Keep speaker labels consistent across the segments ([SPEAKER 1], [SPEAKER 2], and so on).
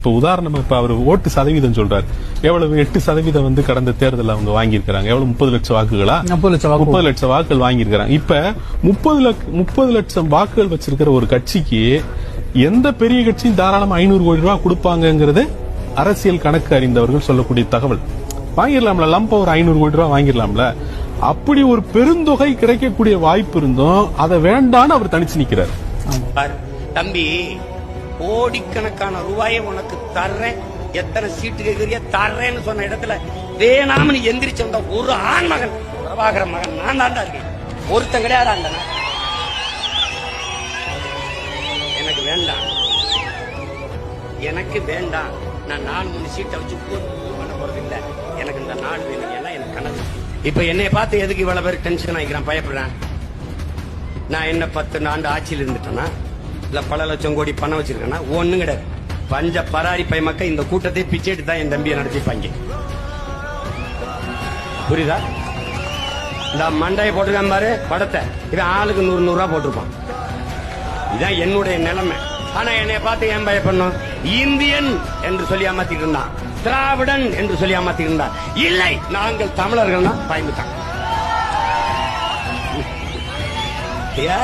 [SPEAKER 1] இப்ப உதாரணமா இப்ப அவர் ஓட்டு சதவீதம் சொல்றாரு. எவ்வளவு 8% வந்து கடந்த தேர்தல் அவங்க வாங்கியிருக்காங்க. எவ்வளவு 30 லட்சம் வாக்குகளா? 30 லட்சம் வாக்குகள் வாங்கியிருக்காங்க. இப்ப 30 லட்சம் வாக்குகள் வச்சிருக்கிற ஒரு கட்சிக்கு எந்த பெரிய கட்சியும் தாராளமா 500 கோடி ரூபாய் கொடுப்பாங்கிறது அரசியல் கணக்கு அறிந்தவர்கள் சொல்லக்கூடிய தகவல். வாங்கிடலாம்ல, லம்ப ஒரு 500 கோடி ரூபாய் வாங்கிடலாம்ல. அப்படி ஒரு பெருந்தொகை கிடைக்கக்கூடிய வாய்ப்பு இருந்தும் அதை வேண்டான்னு அவர் தனிச்சு நிக்கிறார்.
[SPEAKER 2] தம்பி, கோடிக்கணக்கான ரூபாயை உனக்கு தர்றேன், எத்தனை சீட்டு கேட்கறிய தர்றேன்னு சொன்ன இடத்துல வேணாம நீ எந்திரிச்சு வந்த ஒரு ஆண் மகன், பிரபாகர மகன் நான் தான் இருக்கேன். ஒருத்தன் கிடையாது. அந்த எனக்கு வேண்டாம், எனக்கு வேண்டாம். நான் 4-3 சீட்டை வச்சு பண்ண போறது இல்ல. எனக்கு இந்த நாடு வேணும், எல்லாம் எனக்கு கனவு. இப்ப என்னை பார்த்து எதுக்கு இவ்வளவு பேர் டென்ஷன் ஆகிக்கிறான், பயப்படுறேன்? நான் என்ன 10 ஆண்டு ஆட்சியில் இருந்துட்டேன்னா, இல்ல பல லட்சம் கோடி பணம் வச்சிருக்கேன்னா ஒண்ணும் கிடையாது. பஞ்ச பராரி பை மக்கள் இந்த கூட்டத்தை பிச்சைட்டு தான் என் தம்பியை நடத்திப்பாங்க. புரியுதா? இந்த மண்டையை போட்டிருக்கான் பாரு படத்தை, இவன் ஆளுக்கு 100 ரூபாய் போட்டிருப்பான். இதான் என்னுடைய நிலைமை. ஆனா என்னை பார்த்து ஏன் பயப்படணும்? இந்தியன் என்று சொல்லி ஏமாத்திட்டு இருந்தான், திராவிடன் என்று சொல்லி ஏமாத்திட்டு இருந்தான். இல்லை, நாங்கள் தமிழர்கள் தான் பயந்துட்டான்.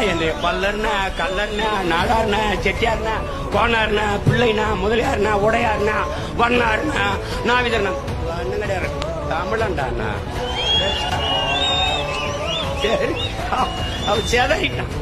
[SPEAKER 2] என்னுடைய பல்லர்னா, கல்லர்னா, நாடார்னா, செட்டியார்னா, கோனார்னா, பிள்ளைனா, முதலியார்னா, உடையார்னா, வண்ணார்னா, நாவிதர்னா, கிடையாது, தமிழன்டாண்ணா. சரி, அவன் சேதாயிட்டான்.